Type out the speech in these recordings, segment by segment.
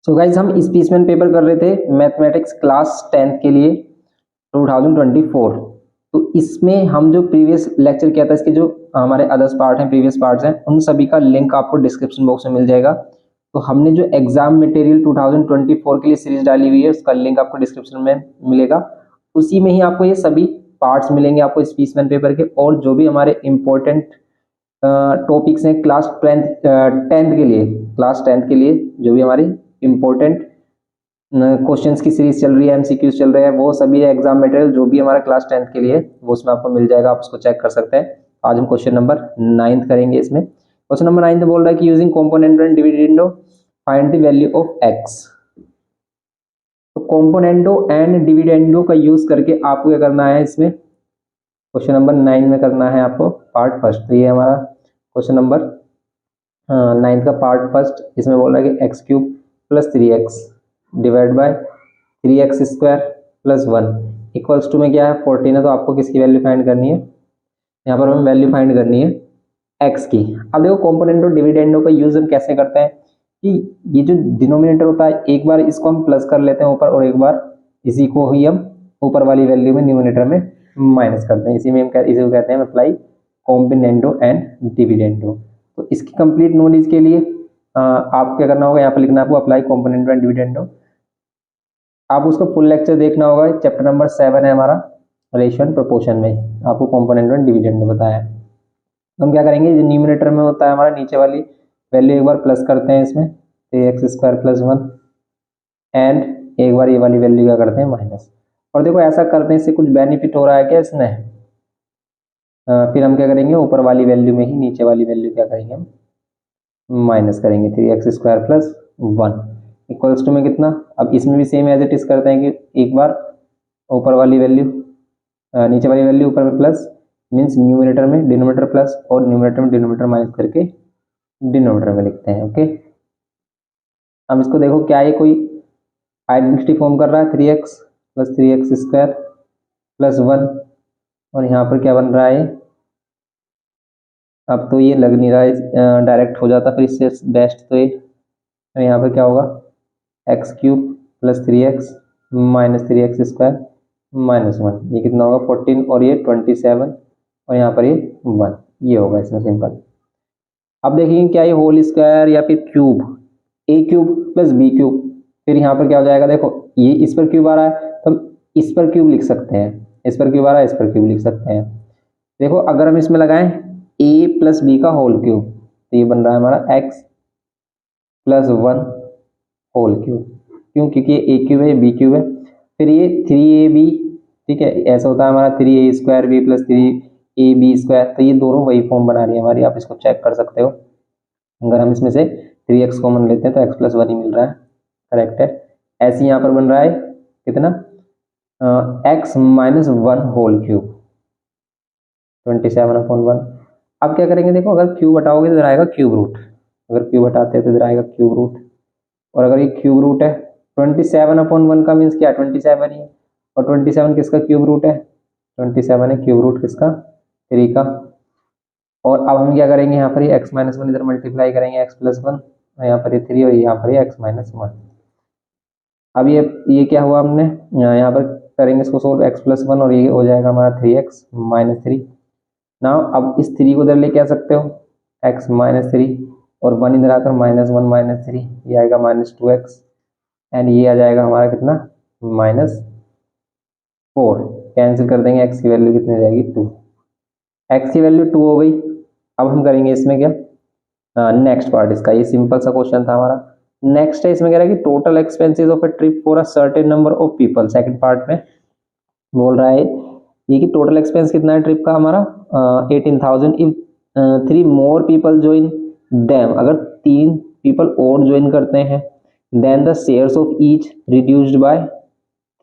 So guys हम स्पीचमैन paper कर रहे थे मैथमेटिक्स क्लास 10th के लिए 2024। तो इसमें हम जो प्रीवियस लेक्चर किया था, इसके जो हमारे अदर्स पार्ट हैं, प्रीवियस पार्ट्स हैं, उन सभी का लिंक आपको डिस्क्रिप्शन बॉक्स में मिल जाएगा। तो हमने जो एग्जाम मटेरियल 2024 के लिए सीरीज डाली हुई है, उसका लिंक आपको डिस्क्रिप्शन में मिलेगा। उसी में ही आपको ये सभी पार्ट्स मिलेंगे आपको स्पीचमैन पेपर के, और जो भी हमारे इम्पोर्टेंट टॉपिक्स हैं क्लास 10th के लिए, क्लास 10th के लिए जो भी हमारी इम्पोर्टेंट क्वेश्चंस की सीरीज चल रही है, एमसीक्यूज चल रहे हैं, वो सभी एग्जाम मटेरियल जो भी हमारा क्लास 10th के लिए वो उसमें आपको मिल जाएगा, आप उसको चेक कर सकते हैं। आज हम क्वेश्चन नंबर 9 करेंगे। इसमें क्वेश्चन नंबर 9 बोल रहा है कि using component and dividendo find the value of x. तो कॉम्पोनेंटो एंड डिविडेंडो का यूज करके आपको क्या करना है, इसमें क्वेश्चन नंबर 9 में करना है आपको पार्ट फर्स्ट। तो ये हमारा क्वेश्चन नंबर 9 का पार्ट फर्स्ट। इसमें बोल रहा है कि x cube plus 3x divide by 3x square plus 1 equals to में क्या है 14 है। तो आपको किसकी वैल्यू फाइंड करनी है, यहाँ पर हमें वैल्यू फाइंड करनी है x की। अब देखो कॉम्पोनेंट और डिविडेंडो का यूज हम कैसे करते हैं कि ये जो डिनोमिनेटर होता है, एक बार इसको हम प्लस कर लेते हैं ऊपर, और एक बार इसी को ही हम ऊपर वाली वैल्यू में न्यूमिनेटर में माइनस करते हैं। इसी में हम इसी को कहते हैं अप्लाई कॉम्पोनेंटो एंड डिविडेंडो। तो इसकी कंप्लीट नॉलेज के लिए आपको क्या करना होगा, यहाँ पर लिखना है आपको अप्लाई कॉम्पोनेंटो एंड डिविडेंडो। आप उसका फुल लेक्चर देखना होगा, चैप्टर नंबर 7 है हमारा रेशियो एंड प्रोपोर्शन में, आपको कॉम्पोनेंटो एंड डिविडेंडो बताया है। हम क्या करेंगे, जो न्यूमिनेटर में होता है हमारा नीचे वाली वैल्यू एक बार प्लस करते हैं इसमें, तो एक्स स्क्वायर प्लस 1, एंड एक बार ये वाली वैल्यू क्या करते हैं माइनस। और देखो ऐसा करने से कुछ बेनिफिट हो रहा है क्या इसमें, फिर हम क्या करेंगे, ऊपर वाली वैल्यू में ही नीचे वाली वैल्यू क्या करेंगे हम माइनस करेंगे। 3x square plus 1 equals to में कितना। अब इसमें भी सेम एज इट इज करते हैं कि एक बार ऊपर वाली वैल्यू नीचे वाली वैल्यू ऊपर में प्लस, मीन्स न्यूमिनेटर में डिनोमिनेटर प्लस और न्यूमिनेटर में डिनोमिनेटर माइनस करके डिनोमिनेटर में लिखते हैं। ओके, अब इसको देखो क्या ये कोई आइडेंटिटी फॉर्म कर रहा है, 3x plus 3x square plus 1, और यहाँ पर क्या बन रहा है, अब तो ये लग नहीं रहा है, डायरेक्ट हो जाता फिर इससे बेस्ट तो ये, तो यहाँ पर क्या होगा x cube plus 3x minus 3x square minus 1, ये कितना होगा 14, और ये 27, और यहाँ पर ये 1, ये होगा इसमें सिंपल। अब देखेंगे क्या ये होल स्क्वायर या फिर क्यूब, ए क्यूब प्लस बी क्यूब, फिर यहाँ पर क्या हो जाएगा, देखो ये इस पर क्यूब आ रहा है तो हम इस पर क्यूब लिख सकते हैं, इस पर क्यूब आ रहा है इस पर क्यूब लिख सकते हैं। देखो अगर हम इसमें लगाएं ए प्लस बी का होल क्यूब, तो ये बन रहा है हमारा एक्स प्लस 1 होल क्यूब, क्यों, क्योंकि ये ए क्यूब है, बी क्यूब है। फिर ये 3ab, ठीक है, ऐसा होता है हमारा 3a square B plus 3ab square, तो ये दोनों वही फॉर्म बना रही है हमारी, आप इसको चेक कर सकते हो। अगर हम इसमें से 3x कॉमन लेते हैं तो x प्लस 1 ही मिल रहा है, करेक्ट है। ऐसे यहाँ पर बन रहा है कितना, x माइनस 1 होल क्यूब 27/1। अब क्या करेंगे, देखो अगर क्यूब हटाओगे तो इधर आएगा क्यूब रूट, अगर क्यूब हटाते हैं तो इधर आएगा क्यूब रूट, और अगर ये क्यूब रूट है 27/1 का मीन्स क्या 27 ही है, और 27 किसका क्यूब रूट है, 27 है क्यूब रूट किसका 3 का। और अब हम क्या करेंगे, यहाँ पर ये x माइनस 1 इधर मल्टीप्लाई करेंगे x प्लस 1, और यहाँ पर ये 3 और यहाँ पर ये x माइनस 1। अब ये क्या हुआ, हमने यहाँ पर करेंगे इसको सोल्व, x प्लस 1 और ये हो जाएगा हमारा 3x माइनस 3। ना अब इस 3 को इधर लेके आ सकते हो, x माइनस 3 और 1 इधर आकर माइनस 1 माइनस 3, ये आएगा माइनस 2x, एंड ये आ जाएगा हमारा कितना माइनस 4। कैंसिल कर देंगे, x की वैल्यू कितनी हो जाएगी 2, x की वैल्यू 2 हो गई। अब हम करेंगे इसमें क्या, नेक्स्ट पार्ट इसका, ये सिंपल सा क्वेश्चन था हमारा। नेक्स्ट है इसमें कह रहा है कि total expenses of a trip for a certain number of people. Second part में बोल रहा है ये कि टोटल एक्सपेंस कितना है ट्रिप का हमारा 18,000 if 3 more people join them, अगर 3 पीपल और ज्वाइन करते हैं, then the shares of each reduced by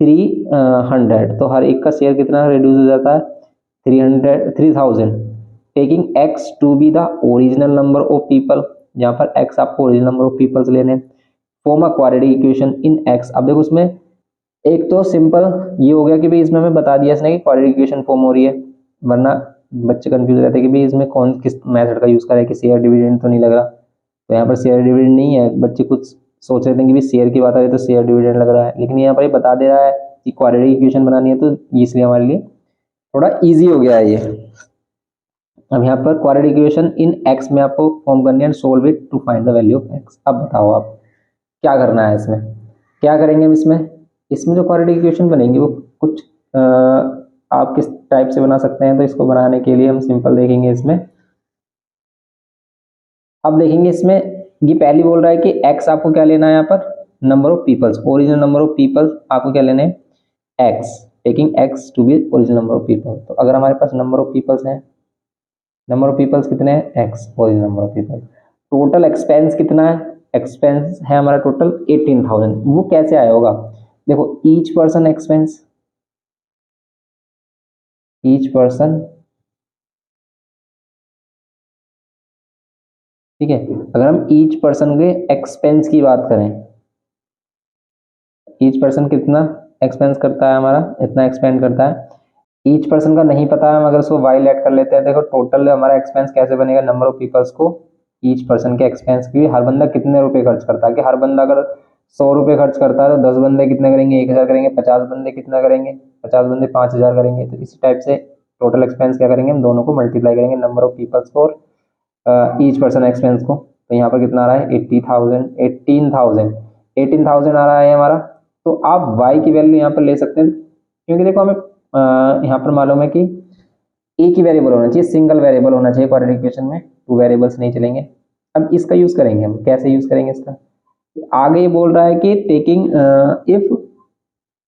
300, तो हर एक का शेयर कितना रिड्यूस हो जाता है 3000, taking x to be the original number of people, जहाँ पर x आपको ओरिजिनल नंबर ऑफ पीपल्स लेने, form a quadratic equation in x। अब देखो उसमें एक तो सिंपल ये हो गया कि भाई इसमें हमें बता दिया इसने कि क्वाड्रेटिक इक्वेशन फॉर्म हो रही है, वरना बच्चे कंफ्यूज रहते हैं कि भाई इसमें कौन किस मेथड का यूज करें, कि शेयर डिविडेंड तो नहीं लग रहा, तो यहाँ पर शेयर डिविडेंड नहीं है, बच्चे कुछ सोच रहे थे कि भी शेयर की बात आ रही है तो शेयर डिविडेंड लग रहा है, लेकिन यहाँ पर ये बता दे रहा है कि क्वाड्रेटिक इक्वेशन बनानी है, तो इसलिए हमारे लिए थोड़ा ईजी हो गया है ये। अब यहाँ पर क्वाड्रेटिक इक्वेशन इन एक्स में आपको फॉर्म करनी है, solve it to find the value of x. अब बताओ आप क्या करना है इसमें, क्या करेंगे हम इसमें। इसमें जो क्वाड्रेटिक इक्वेशन बनेंगी वो कुछ आप किस टाइप से बना सकते हैं, तो इसको बनाने के लिए हम सिंपल देखेंगे इसमें। अब देखेंगे इसमें ये पहली बोल रहा है कि एक्स आपको क्या लेना है, यहाँ पर number of peoples, original number of peoples आपको क्या लेने हैं x, taking x to be original number of people. तो अगर हमारे पास नंबर ऑफ पीपल्स हैं, नंबर ऑफ पीपल्स कितने हैं x, original number of people. Total expense कितना है, एक्सपेंस है हमारा टोटल 18,000। वो कैसे आया होगा, देखो each person expense, each person, ठीक है। अगर हम ईच पर्सन के एक्सपेंस की बात करें, ईच पर्सन कितना एक्सपेंस करता है हमारा, इतना एक्सपेंड करता है। ईच पर्सन का नहीं पता है, हम अगर उसको वाई लेट कर लेते हैं, देखो टोटल हमारा एक्सपेंस कैसे बनेगा, नंबर ऑफ पीपल्स को ईच पर्सन के एक्सपेंस की, हर बंदा कितने रुपए खर्च करता है, कि हर बंदा अगर 100 रुपये खर्च करता है तो 10 बंदे कितने करेंगे, 1,000 करेंगे, 50 बंदे कितना करेंगे, 50 बंदे 5,000 करेंगे। तो इसी टाइप से टोटल एक्सपेंस क्या करेंगे, हम दोनों को मल्टीप्लाई करेंगे, नंबर ऑफ पीपल्स को और ईच पर्सन एक्सपेंस को। तो यहाँ पर कितना आ रहा है 80,000, 18,000 आ रहा है हमारा। तो आप y की वैल्यू यहाँ पर ले सकते हैं, क्योंकि देखो हमें यहाँ पर मालूम है कि एक ही वेरिएबल होना चाहिए, सिंगल वेरिएबल होना चाहिए क्वाड्रेटिक इक्वेशन में, टू वेरिएबल्स नहीं चलेंगे। अब इसका यूज करेंगे हम, कैसे यूज करेंगे इसका, आगे ये बोल रहा है कि taking if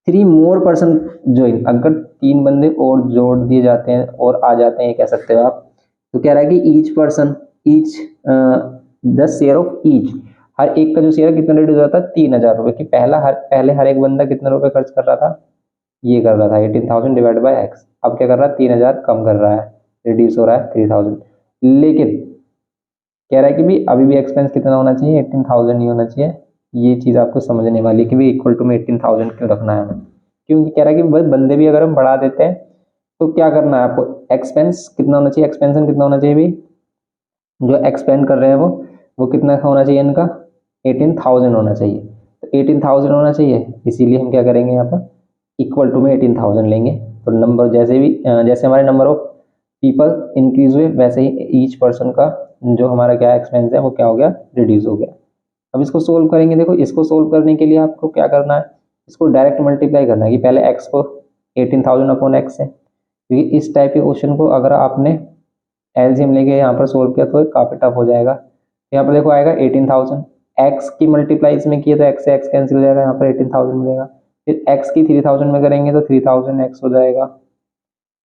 3 more person join, अगर 3 बंदे और जोड़ दिए जाते हैं और आ जाते हैं, ये कह सकते हो आप। तो कह रहा है कि each person, each the share of each, हर एक का जो शेयर है कितना रिड्यूस हो जाता है 3,000 रुपये की। पहले हर एक बंदा कितना रुपए खर्च कर रहा था, ये कर रहा था 18,000 डिवाइड बाय एक्स। अब क्या कर रहा है 3,000 कम कर रहा है, रिड्यूस हो रहा है 3,000। लेकिन कह रहा है कि भी अभी भी एक्सपेंस कितना होना चाहिए, 18,000 नहीं होना चाहिए। ये चीज़ आपको समझने वाली है कि भी इक्वल टू में 18,000 क्यों रखना है, क्योंकि कह रहा है कि बस बंदे भी अगर हम बढ़ा देते हैं तो क्या करना है आपको, एक्सपेंस कितना होना चाहिए, एक्सपेंशन कितना होना चाहिए भी, जो एक्सपेंड कर रहे हैं वो कितना होना चाहिए इनका 18,000 होना चाहिए। तो 18,000 होना चाहिए, इसीलिए हम क्या करेंगे यहाँ पर इक्वल टू में 18,000 लेंगे। तो नंबर जैसे भी जैसे हमारे नंबर ऑफ पीपल इंक्रीज हुए, वैसे ही ईच पर्सन का जो हमारा क्या एक्सपेंस है वो क्या हो गया, रिड्यूस हो गया। अब इसको सोल्व करेंगे, देखो इसको सोल्व करने के लिए आपको क्या करना है, इसको डायरेक्ट मल्टीप्लाई करना है, कि पहले एक्स को 18,000 अपॉन एक्स है, क्योंकि इस टाइप के क्वेश्चन को अगर आपने एलसीएम लेके यहाँ पर सोल्व किया तो काफी टफ हो जाएगा। यहाँ पर देखो आएगा 18,000, एक्स की मल्टीप्लाई इसमें किए तो एक्स से एक्स कैंसिल हो जाएगा, यहाँ पर 18,000 मिलेगा। फिर एक्स की 3,000 में करेंगे तो 3,000 एक्स हो जाएगा,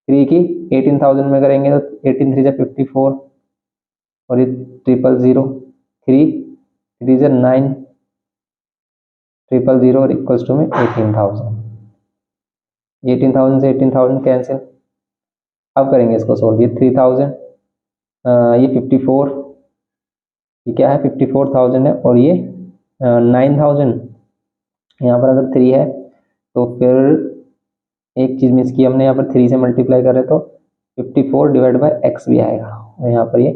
3 की 18,000 में करेंगे तो 18 3 जा 54, और ये 000, 3 3 जा 9, 000 और इक्वल्स टू में 18,000। 18,000 से 18,000 कैंसिल। अब करेंगे इसको सोल्व, ये 3,000, ये 54, ये क्या है 54,000 है, और ये 9,000। यहाँ पर अगर 3 है तो फिर एक चीज़ मिस की हमने, यहाँ पर 3 से मल्टीप्लाई करें तो 54 डिवाइड बाय एक्स भी आएगा, और यहाँ पर ये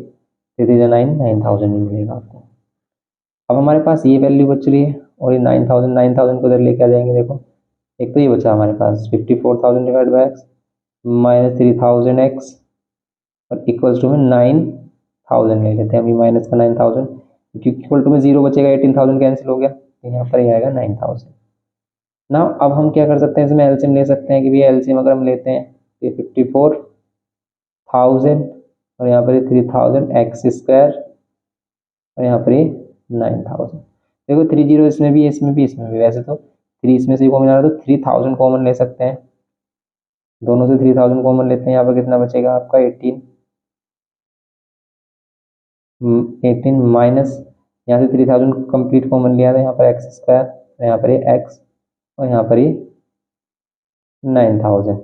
9,000 ही मिलेगा आपको। अब हमारे पास ये वैल्यू बच रही है, और ये 9,000 को इधर लेके आ जाएंगे। देखो एक तो ये बचा हमारे पास 54,000 divide by x minus 3,000 x, और इक्वल्स टू में 9,000 ले लेते हैं अभी, माइनस का 9,000, क्योंकि इक्वल टू में 0 बचेगा, 18,000 कैंसिल हो गया, तो यहाँ पर ये आएगा 9,000। ना अब हम क्या कर सकते हैं, इसमें एलसीएम ले सकते हैं, कि भैया एलसीएम अगर हम लेते हैं तो ये 54,000 और यहाँ पर ये 3,000 एक्स स्क्वायर, और यहाँ पर ये 9,000। देखो 3 0 इसमें भी, इसमें भी, इसमें भी, वैसे तो 3 इसमें से कॉमन आ रहा है तो 3,000 कॉमन ले सकते हैं, दोनों से 3,000 कॉमन लेते हैं। यहाँ पर कितना बचेगा आपका 18 माइनस, यहाँ से 3,000 कंप्लीट कॉमन लिया था, यहाँ पर एक्स स्क्वायर, यहाँ पर ये एक्स, और यहाँ पर ये 9,000।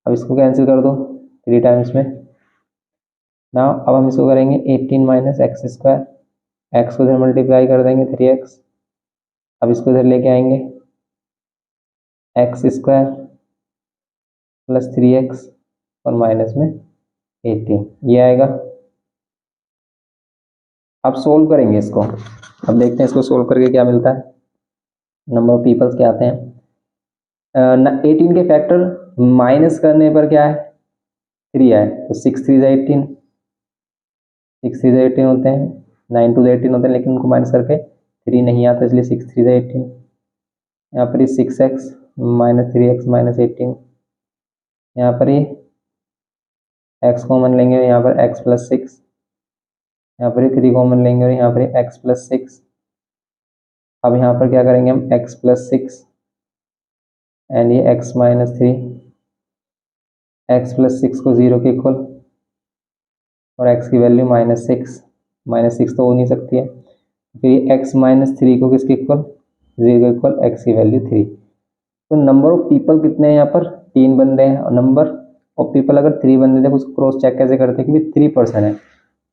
अब इसको कैंसिल कर दो 3 टाइम्स में। ना अब हम इसको करेंगे 18 माइनस एक्स स्क्वायर, एक्स को इधर मल्टीप्लाई कर देंगे 3x, अब इसको इधर लेके आएंगे एक्स स्क्वायर प्लस 3x और माइनस में 18, ये आएगा। अब सोल्व करेंगे इसको। अब देखते हैं इसको सोल्व करके क्या मिलता है। नंबर ऑफ पीपल्स क्या आते हैं। 18 के फैक्टर माइनस करने पर क्या है 3 आए, तो 6 3 18, 6 3 18 होते हैं, 9 2 18 होते हैं, लेकिन उनको माइनस करके 3 नहीं आता, इसलिए 6 3 18। यहाँ पर ये 6x माइनस 3x माइनस 18, यहाँ पर ये x कॉमन लेंगे, यहाँ पर x प्लस 6, यहाँ पर ये 3 कॉमन लेंगे और यहाँ पर x प्लस 6। अब यहाँ पर क्या करेंगे हम x प्लस 6 एंड ये x माइनस 3, x प्लस 6 को 0 के इक्वल और x की वैल्यू माइनस 6 तो हो नहीं सकती है, फिर x माइनस 3 को किसके इक्वल 0 के इक्वल x की वैल्यू 3। तो नंबर ऑफ पीपल कितने हैं यहाँ पर 3 बंदे हैं, और नंबर ऑफ पीपल अगर 3 बंदे थे उसको क्रॉस चेक कैसे करते हैं कि भाई 3 पर्सन है,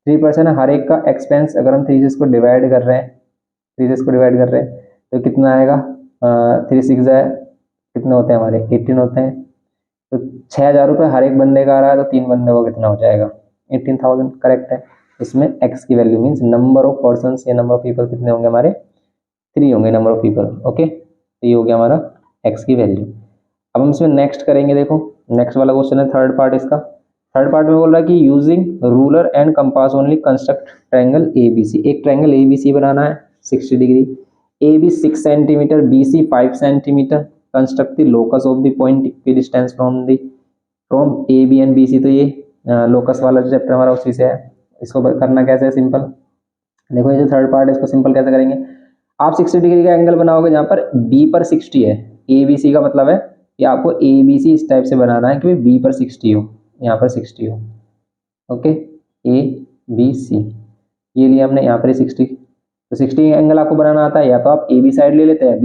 3 पर्सन है, हर एक का एक्सपेंस अगर हम 3 से इसको डिवाइड कर रहे हैं, 3 से इसको डिवाइड कर रहे हैं तो कितना आएगा 3 6 है कितने होते हैं हमारे 18 होते हैं, तो 6,000 रुपये हर एक बंदे का आ रहा है, तो 3 बंदे को कितना हो जाएगा 18,000 करेक्ट है। इसमें x की value means number of person या नंबर ऑफ पीपल कितने होंगे हमारे 3 होंगे नंबर ऑफ पीपल। ओके, तो ये हो गया हमारा x की वैल्यू। अब हम इसमें नेक्स्ट करेंगे, देखो नेक्स्ट वाला क्वेश्चन है थर्ड पार्ट इसका। थर्ड पार्ट में बोल रहा है कि using ruler and compass only construct triangle ABC। एक ट्रायंगल ABC बनाना है 60 degree, AB 6 centimetre, BC 5 centimetre, construct the locus of the point equidistance from AB and BC। तो ये लोकस वाला जो चैप्टर हमारा उसी से है। इसको करना कैसे है सिंपल, देखो ये जो थर्ड पार्ट है इसको सिंपल कैसे करेंगे। आप 60 डिग्री का एंगल बनाओगे जहाँ पर B पर 60 है, ABC का मतलब है कि आपको ABC इस टाइप से बनाना है कि भाई B पर 60 हो, यहाँ पर 60 हो। ओके, ABC ये लिया हमने, यहाँ पर 60, तो 60 एंगल आपको बनाना आता है, या तो आप AB साइड ले लेते हैं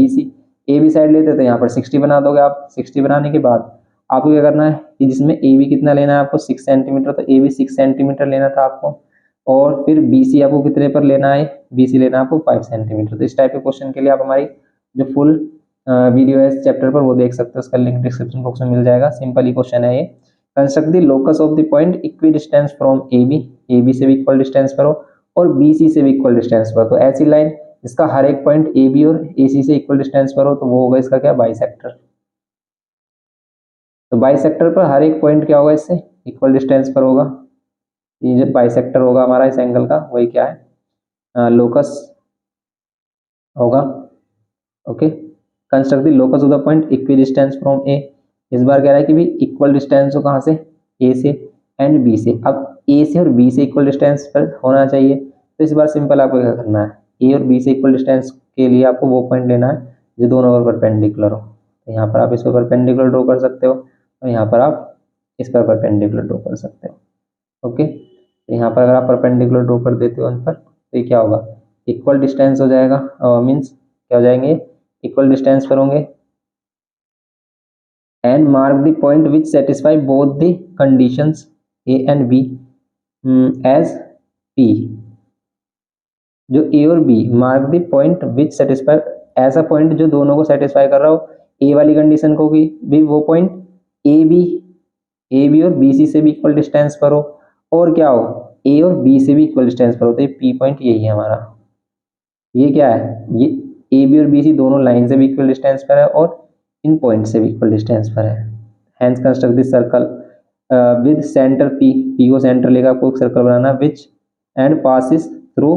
AB साइड लेते हैं तो यहाँ पर 60 बना दोगे आप। 60 बनाने के बाद आपको क्या करना है कि जिसमें AB कितना लेना है आपको 6 सेंटीमीटर, तो AB 6 सेंटीमीटर लेना था आपको, और फिर BC आपको कितने पर लेना है, BC लेना है आपको 5 सेंटीमीटर। तो इस टाइप के क्वेश्चन के लिए आप हमारी जो फुल वीडियो है इस चैप्टर पर वो देख सकते हो, उसका लिंक डिस्क्रिप्शन बॉक्स में मिल जाएगा। सिंपल ही क्वेश्चन है ये। Construct the locus of the point equi distance from AB से भी इक्वल डिस्टेंस पर हो और BC से भी इक्वल डिस्टेंस पर। तो ऐसी लाइन जिसका हर एक पॉइंट AB और AC से इक्वल डिस्टेंस पर हो तो वो होगा इसका क्या बाइसेक्टर। तो बाइसेक्टर पर हर एक पॉइंट क्या होगा इससे इक्वल डिस्टेंस पर होगा। ये जो बाइसेक्टर होगा हमारा इस एंगल का वही क्या है लोकस होगा। Okay, construct the locus of the point equi distance from A। इस बार कह रहा है कि भी इक्वल डिस्टेंस हो कहाँ से A से एंड B से। अब A से और B से इक्वल डिस्टेंस पर होना चाहिए, तो इस बार सिंपल आपको क्या करना है A और B से इक्वल डिस्टेंस के लिए आपको वो पॉइंट लेना है जो दोनों पर परपेंडिकुलर हो। तो यहाँ पर आप इस पर परपेंडिकुलर ड्रॉ कर सकते हो और यहाँ पर आप इस पर परपेंडिकुलर ड्रॉ कर सकते हो। ओके, तो यहाँ पर अगर आप परपेंडिकुलर ड्रॉ कर देते हो उन पर तो ये क्या होगा इक्वल डिस्टेंस हो जाएगा, मीन्स क्या हो जाएंगे इक्वल डिस्टेंस पर होंगे। And mark the point which satisfy both the conditions A and B as P। जो A और B mark the point which satisfy, ऐसा पॉइंट जो दोनों को सेटिस्फाई कर रहा हो, A वाली कंडीशन को भी वो पॉइंट AB और BC से भी इक्वल डिस्टेंस पर हो, और क्या हो A और B से भी इक्वल डिस्टेंस पर हो। तो ये P पॉइंट यही है हमारा। ये क्या है ये AB और BC दोनों लाइन से भी इक्वल डिस्टेंस पर है और इन पॉइंट से भी इक्वल डिस्टेंस पर है। Hence construct this circle with centre P को सेंटर लेकर आपको एक सर्कल बनाना which and passes through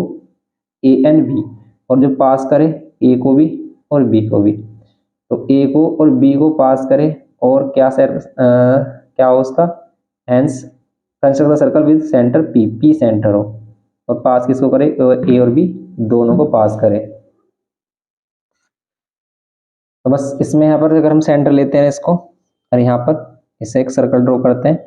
A and B, और जो पास करे A को भी और B को भी। तो A को और B को पास करे और क्या क्या हो उसका hence construct the circle with centre P centre हो, और पास किसको करे A और B दोनों को पास करे। तो बस इसमें यहाँ पर अगर हम सेंटर लेते हैं इसको और यहाँ पर इसे एक सर्कल ड्रॉ करते हैं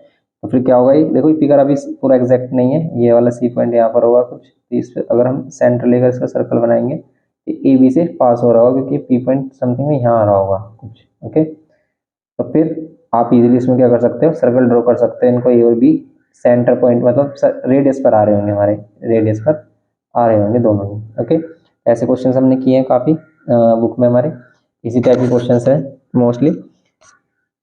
तो फिर क्या होगा, ये देखो ये फिगर अभी पूरा एग्जैक्ट नहीं है, ये वाला C पॉइंट यहाँ पर होगा कुछ, इस अगर हम सेंटर लेकर इसका सर्कल बनाएंगे तो AB से पास हो रहा होगा क्योंकि P पॉइंट समथिंग में यहाँ आ रहा होगा कुछ। ओके, तो फिर आप इजीली इसमें क्या कर सकते हो सर्कल ड्रॉ कर सकते हैं इनको A और B सेंटर पॉइंट मतलब रेडियस पर आ रहे होंगे, हमारे रेडियस पर आ रहे होंगे दोनों ही। ओके, ऐसे क्वेश्चन हमने किए हैं काफ़ी बुक में हमारे, इसी टाइप के क्वेश्चंस हैं मोस्टली।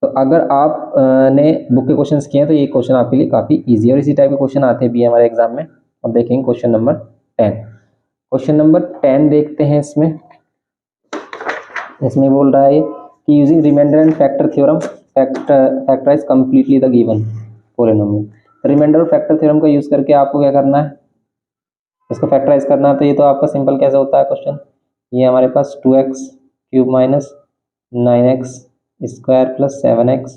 तो अगर आप ने बुक के क्वेश्चंस किए हैं तो ये क्वेश्चन आपके लिए काफ़ी इजी है, और इसी टाइप के क्वेश्चन आते भी हैं हमारे एग्जाम में। अब देखेंगे क्वेश्चन नंबर 10। क्वेश्चन नंबर 10 देखते हैं। इसमें बोल रहा है कि using remainder and factor theorem factorise completely the given polynomial. Remainder और फैक्टर थ्योरम का यूज करके आपको क्या करना है, इसको फैक्टराइज करना है। तो ये तो आपका सिंपल कैसे होता है क्वेश्चन, ये हमारे पास 2x cube minus 9x square plus 7x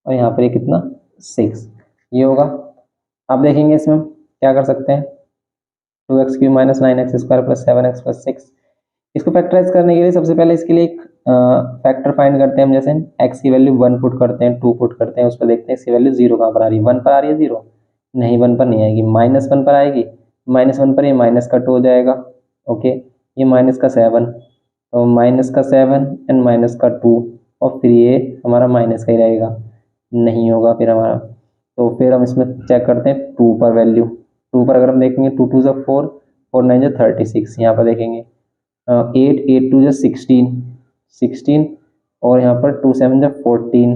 और यहाँ पर ये कितना 6 ये होगा। आप देखेंगे इसमें हम क्या कर सकते हैं, 2x cube minus 9x square plus 7x plus 6। इसको फैक्टराइज करने के लिए सबसे पहले इसके लिए एक फैक्टर फाइंड करते हैं हम। जैसे x की वैल्यू 1 पुट करते हैं, 2 पुट करते हैं, उस पर देखते हैं इसकी वैल्यू 0 कहाँ पर आ रही है, 1 पर आ रही है, 0 नहीं 1 पर नहीं आएगी, -1 पर आएगी, -1 पर ये माइनस कट हो जाएगा। ओके, ये माइनस का 7 तो माइनस का 7 एंड माइनस का 2 और फिर ये हमारा माइनस का ही रहेगा, नहीं होगा फिर हमारा। तो फिर हम इसमें चेक करते हैं 2 पर वैल्यू, 2 पर अगर हम देखेंगे 2 2 4 4 9 36, यहाँ पर देखेंगे 8 8 2 16 और यहाँ पर 2 7 14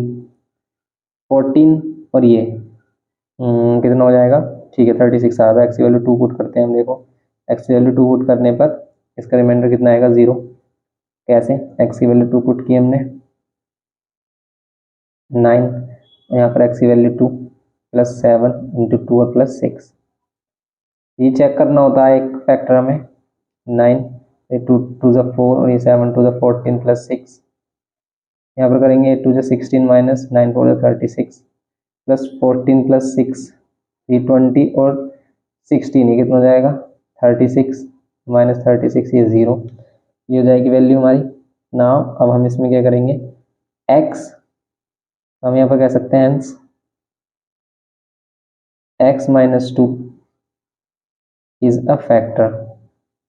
14 और ये कितना हो जाएगा, ठीक है 36 आ रहा है। एक्स की वैल्यू 2 पुट करते हैं हम, देखो एक्स की वैल्यू 2 पुट करने पर इसका रिमाइंडर कितना आएगा 0। कैसे, एक्स की वैल्यू 2 पुट की हमने 9, यहाँ पर एक्स की वैल्यू 2 प्लस 7 इंटू 2 और प्लस 6, ये चेक करना होता है एक फैक्टर हमें। 9 2 2 4 और ये 7 2 14 प्लस 6, यहाँ पर करेंगे 2 16 माइनस 9 4 36 प्लस 14 प्लस 6 ये 20 और 16 ये कितना हो जाएगा 36 माइनस 36 ये 0, ये हो जाएगी वैल्यू हमारी। नाउ अब हम इसमें क्या करेंगे, x हम यहाँ पर कह सकते हैं hence x minus 2 is a factor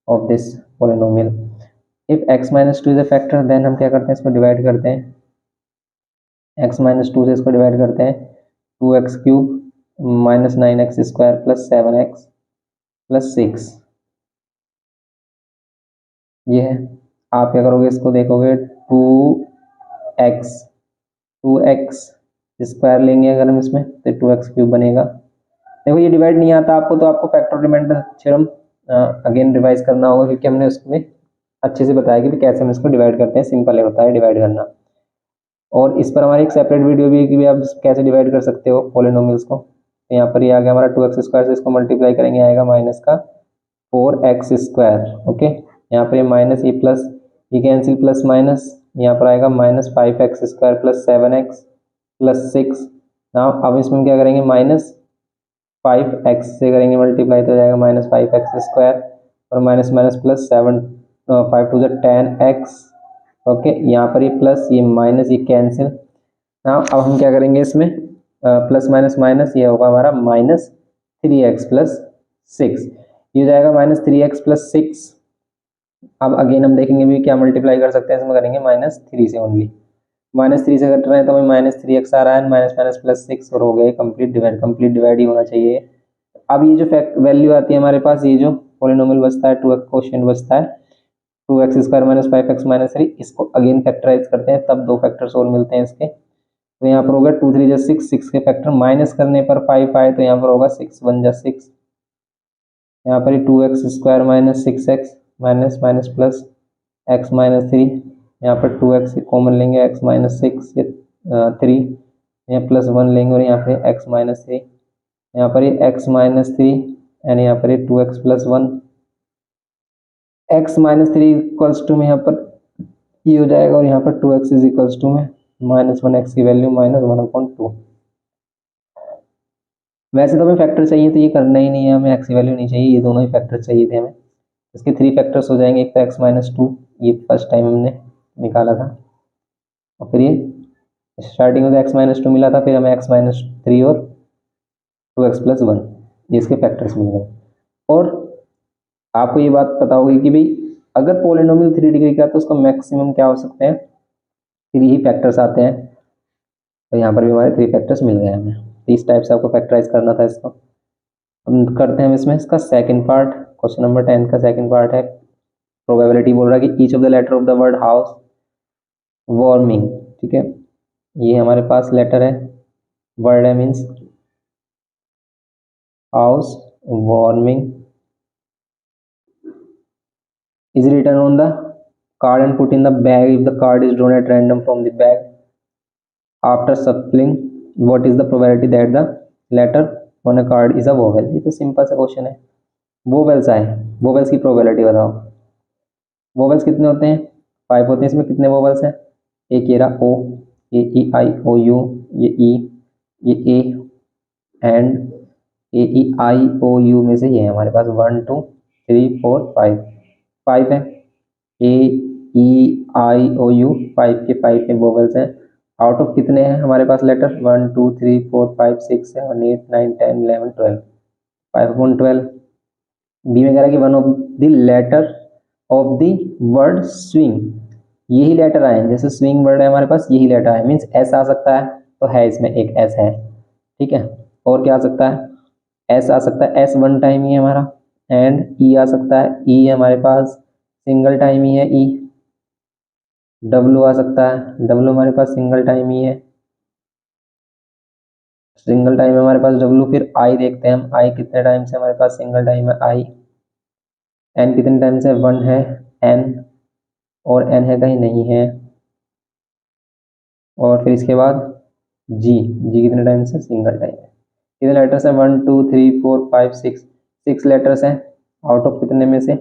of this polynomial. If x minus 2 is a factor, then हम क्या करते हैं, इसको डिवाइड करते हैं, x minus 2 से इसको डिवाइड करते हैं, 2x cube minus 9x square plus 7x plus 6 ये है। आप क्या करोगे, इसको देखोगे 2x स्क्वायर लेंगे अगर हम इसमें तो 2x क्यूब बनेगा। देखो ये डिवाइड नहीं आता आपको तो आपको factor remainder theorem again revise करना होगा, क्योंकि हमने उसमें अच्छे से बताया कि कैसे हम इसको डिवाइड करते हैं, सिंपल है होता है डिवाइड करना। और इस पर हमारी एक सेपरेट वीडियो भी है कि आप कैसे डिवाइड कर सकते हो पॉलिनोमियल्स को। तो यहाँ पर ये आ गया हमारा 2x स्क्वायर से इसको मल्टीप्लाई करेंगे आएगा माइनस का 4x स्क्वायर। ओके, यहाँ पर ये माइनस ये प्लस ये कैंसिल प्लस माइनस, यहाँ पर आएगा minus 5x square plus 7x plus 6। Now अब इसमें क्या करेंगे, माइनस 5x से करेंगे मल्टीप्लाई तो हो जाएगा माइनस 5x स्क्वायर और minus minus plus 7 5 two 10x। Okay, यहाँ पर ये प्लस ये माइनस ये कैंसिल। नाउ अब हम क्या करेंगे इसमें प्लस माइनस माइनस ये होगा हमारा माइनस 3x प्लस 6, ये हो जाएगा माइनस 3x प्लस 6। अब अगेन हम देखेंगे भी क्या मल्टीप्लाई कर सकते हैं, इसमें करेंगे माइनस 3 से ओनली, माइनस 3 से कट रहे हैं तो हमें माइनस 3x आ रहा है, माइनस माइनस प्लस 6 और हो गए कंप्लीट डिवाइड ही होना चाहिए। अब ये जो फैक्ट वैल्यू आती है हमारे पास, ये जो पॉलिनोमियल बचता है 2x क्वोशिएंट बचता है 2x square minus 5x minus 3, इसको अगेन फैक्टराइज करते हैं तब दो फैक्टर्स और मिलते हैं इसके। तो यहाँ पर होगा 2 3 जा 6, 6 के फैक्टर माइनस करने पर 5 आए तो यहाँ पर होगा 6 1 जा 6, यहाँ पर 2x square minus 6x minus minus plus x minus 3, यहाँ पर 2x कॉमन लेंगे x माइनस 6 ये 3 यहाँ प्लस 1 लेंगे और यहाँ पे x माइनस 3, यहाँ पर ये x माइनस 3 एंड यहाँ पर ये 2x plus 1, x minus 3 equals to में यहाँ पर ये हो जाएगा और यहाँ पर 2x इज इक्वल्स टू में माइनस 1x की वैल्यू माइनस 1/2। वैसे तो हमें फैक्टर चाहिए तो ये करना ही नहीं है, हमें x की वैल्यू नहीं चाहिए, ये दोनों ही फैक्टर चाहिए थे हमें। इसके 3 फैक्टर्स हो जाएंगे, एक तो x माइनस 2 ये फर्स्ट टाइम हमने निकाला था और फिर ये स्टार्टिंग में तो x माइनस 2 मिला था, फिर हमें x माइनस 3 और 2x प्लस 1 ये इसके फैक्टर्स मिल गए। और आपको ये बात पता होगी कि भाई अगर पॉलिनोमियल 3 डिग्री का तो उसका मैक्सिमम क्या हो सकते हैं, 3 ही फैक्टर्स आते हैं। तो यहाँ पर भी हमारे 3 फैक्टर्स मिल गए हमें, इस टाइप से आपको फैक्टराइज करना था इसको। हम करते हैं इसमें इसका सेकंड पार्ट, क्वेश्चन नंबर 10 का सेकंड पार्ट है प्रोबेबिलिटी। बोल रहा है कि each of the letter of the word house warming, ठीक है ये हमारे पास लेटर है, वर्ड है means house warming is written on the card and put in the bag if the card is drawn at random from the bag. After shuffling, what is the probability that the letter on a card is a vowel? ये तो simple सा question है। Vowels आए, vowels की probability बताओ। Vowels कितने होते हैं? 5 होते हैं। इसमें कितने वोवेल्स हैं? एक ये रहा ओ, ये ई आई ओ यू, ये ई, ये A and A E I O you में से ये है हमारे पास 1 2 3 4 5 5 है। ए ई आई ओ यू 5 के 5 में वोवेल्स हैं। आउट ऑफ कितने हैं हमारे पास लेटर? 1 2 3 4 5 6 7 8 9 10 11 12, 5/12। बी में कह रहा है कि one of the letter of the word swing, यही लेटर आए हैं। जैसे स्विंग वर्ड है हमारे पास, यही लेटर आए, मीन्स एस आ सकता है, तो है इसमें एक एस है, ठीक है। और क्या आ सकता है? एस आ सकता है, एस वन टाइम ही है हमारा। एंड ई आ सकता है, ई हमारे पास सिंगल टाइम ही है ई। डब्लू आ सकता है, डब्लू हमारे पास सिंगल टाइम ही है, सिंगल टाइम है हमारे पास डब्लू। फिर आई देखते हैं हम, आई कितने टाइम से हमारे पास सिंगल टाइम है आई। एन कितने टाइम से? 1 है एन, और एन है कहीं? नहीं है। और फिर इसके बाद जी, जी कितने टाइम से? सिंगल टाइम है। कितने लेटर्स हैं? 1 2 3 4 5 6, 6 लेटर्स हैं। आउट ऑफ कितने में से?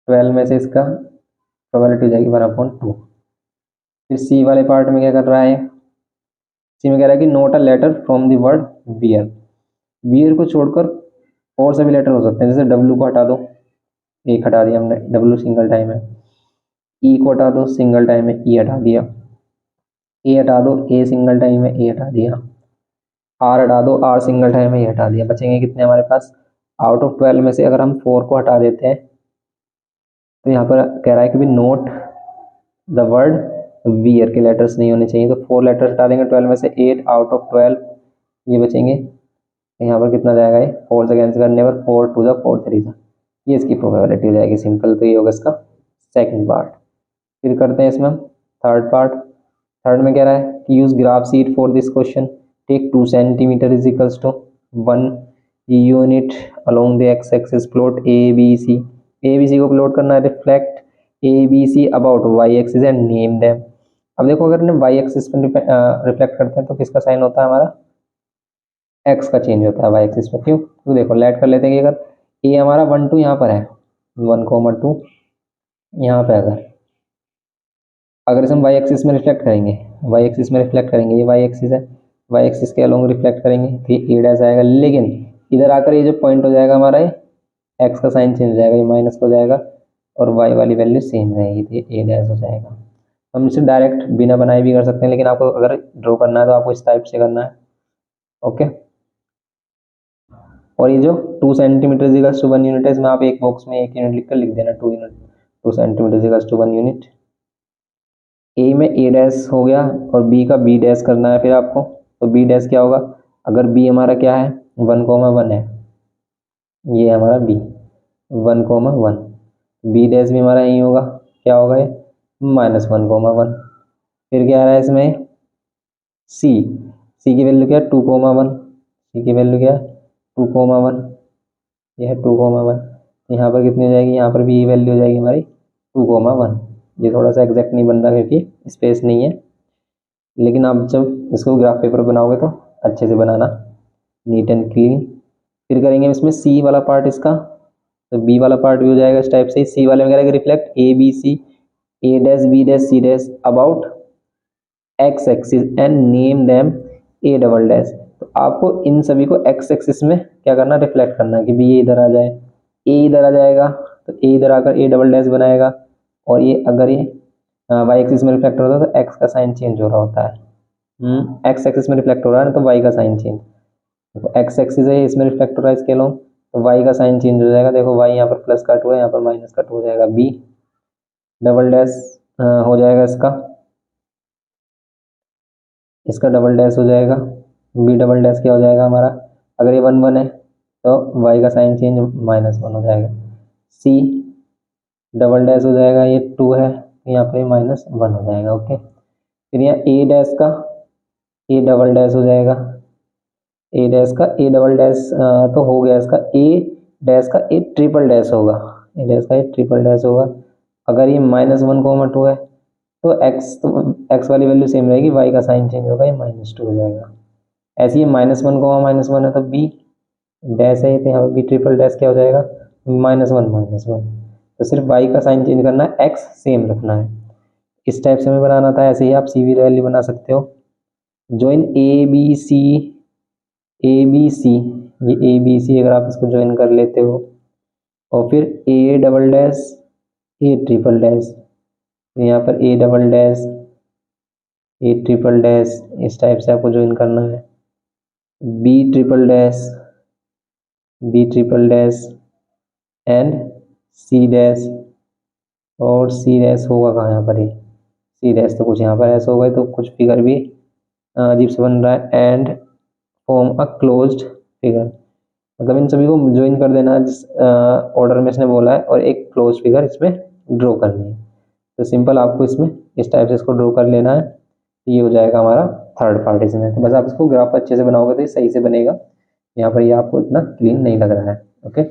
12 में से इसका प्रोबेबिलिटी हो जाएगी 1/2। फिर सी वाले पार्ट में क्या कर रहा है? सी में कह रहा है कि not a letter from the word bear. Bear को छोड़कर और सभी लेटर हो सकते हैं। जैसे डब्लू को हटा दो, एक हटा दिया हमने, डब्लू सिंगल टाइम है। ई को हटा दो, सिंगल टाइम है, ई हटा दिया। ए हटा दो, ए सिंगल टाइम है, ए हटा दिया। आर हटा दो, आर सिंगल टाइम है, ये हटा दिया। बचेंगे कितने हमारे पास? आउट ऑफ 12 में से अगर हम 4 को हटा देते हैं तो यहाँ पर कह रहा है कि भी नोट द वर्ड वियर के लेटर्स नहीं होने चाहिए, तो 4 लेटर्स हटा देंगे 12 में से। 8 आउट ऑफ 12 ये बचेंगे। यहाँ पर कितना जाएगा? ये 4 से कैंसिल करने पर 4 2 जा 4 3 जा, ये इसकी प्रोबेबिलिटी हो जाएगी सिंपल। तो ये होगा इसका सेकंड पार्ट। फिर करते हैं इसमें हम थर्ड पार्ट। थर्ड में कह रहा है कि use graph sheet for this question, take 2 centimetre is equals to 1 unit along the x axis, plot A B C. A B C को प्लॉट करना है, reflect A B C about y axis and name them. अब देखो अगर हम Y axis पर reflect करते हैं तो किसका साइन होता है हमारा? एक्स का चेंज होता है वाई एक्सिस पर। क्यों? तो देखो लेट कर लेते हैं कि अगर ए हमारा 1 2 यहाँ पर है, 1,2 यहाँ पे अगर इसे हम वाई एक्सिस में रिफ्लेक्ट करेंगे, वाई एक्सिस में रिफ्लेक्ट करेंगे, ये वाई एक्सिस है, वाई एक्सिस के अलोंग रिफ्लेक्ट करेंगे तो ये ए डैश आएगा। लेकिन इधर आकर ये जो पॉइंट हो जाएगा हमारा, ये एक्स का साइन चेंज हो जाएगा, ये माइनस हो जाएगा और वाई वाली वैल्यू सेम रहेगी, तो ये ए डैश हो जाएगा। हम इसे डायरेक्ट बिना बनाए भी कर सकते हैं, लेकिन आपको अगर ड्रॉ करना है तो आपको इस टाइप से करना है। ओके। और ये जो 2 सेंटीमीटर इक्वल्स टू 1 यूनिट है, इसमें आप एक बॉक्स में 1 यूनिट लिखकर लिख देना 2 unit, 2 centimetre equals to 1 unit. A में ए डैश हो गया और बी का बी डैश करना है फिर आपको। तो बी डैश क्या होगा? अगर बी हमारा क्या है? 1,1 है, ये हमारा बी 1,1, बी डैश भी हमारा यही होगा, क्या होगा ये? -1,1। फिर क्या आ रहा है इसमें? सी, सी की वैल्यू क्या है? 2,1, सी की वैल्यू क्या है? 2,1, ये है 2,1। यहाँ पर कितनी हो जाएगी? यहाँ पर भी ये वैल्यू हो जाएगी हमारी 2,1। ये थोड़ा सा एग्जैक्ट नहीं बन रहा क्योंकि स्पेस नहीं है, लेकिन आप जब इसको ग्राफ पेपर बनाओगे तो अच्छे से बनाना, नीट एंड क्लीन। फिर करेंगे इसमें सी वाला पार्ट इसका, तो बी वाला पार्ट भी हो जाएगा इस टाइप से। सी वाले में करेंगे reflect A B C, A dash B dash C dash about x axis and name them A double dash. तो आपको इन सभी को एक्स एक्सिस में क्या करना? रिफ्लेक्ट करना है कि बी ये इधर आ जाए, ए इधर आ जाएगा तो ए इधर आकर ए डबल डैश बनाएगा, और ये अगर ये वाई एक्सिस में रिफ्लेक्ट होता है तो एक्स का साइन चेंज हो रहा होता है। एक्स एक्सिस में रिफ्लेक्ट हो रहा है ना, तो वाई का साइन चेंज। देखो एक्स एक्सिस है, इसमें रिफ्लेक्ट हो रहा है इसके लोग, तो वाई का साइन चेंज हो जाएगा। देखो वाई यहाँ पर प्लस कट हुआ है, यहाँ पर माइनस कट हो जाएगा। बी डबल डैश हो जाएगा इसका डबल डैश हो जाएगा। बी डबल डैश क्या हो जाएगा हमारा? अगर ये 1 1 है तो वाई का साइन चेंज -1 हो जाएगा। सी डबल डैश हो जाएगा, ये 2 है, यहाँ पे -1 हो जाएगा। ओके। फिर यहाँ ए डैश का ए डबल डैश हो जाएगा, ए डैश का ए डबल डैश तो हो गया इसका, ए डैश का ए ट्रिपल डैश होगा, ए डैश का ये ट्रिपल डैश होगा। अगर ये -1,2 है तो एक्स वाली वैल्यू सेम रहेगी, वाई का साइन चेंज होगा, ये -2 हो जाएगा। ऐसे ही -1, है तो बी डैश है, तो यहाँ पर बी ट्रिपल डैश क्या हो जाएगा, -1, तो सिर्फ वाई का साइन चेंज करना है, एक्स सेम रखना है। इस टाइप से हमें बनाना था। ऐसे ही आप सी वैल्यू बना सकते हो। ज्वाइन ए बी सी, ये ए बी सी अगर आप इसको ज्वाइन कर लेते हो, और फिर A double dash, A triple dash, यहाँ पर A double dash, A triple dash, इस टाइप से आपको ज्वाइन करना है। B triple dash, B triple dash and C dash, और सी डैश होगा कहाँ, यहाँ पर ही सी डैश, तो कुछ यहाँ पर ऐसा होगा, तो कुछ फिगर भी अजीब से बन रहा है। And form a closed figure, मतलब इन सभी को ज्वाइन कर देना है जिस ऑर्डर में इसने बोला है, और एक क्लोज फिगर इसमें ड्रॉ करनी है। तो सिंपल आपको इसमें इस टाइप से इसको ड्रॉ कर लेना है। ये हो जाएगा हमारा थर्ड पार्ट इसमें। तो बस आप इसको ग्राफ अच्छे से बनाओगे तो ये सही से बनेगा। यहाँ पर ये आपको इतना क्लीन नहीं लग रहा है। ओके।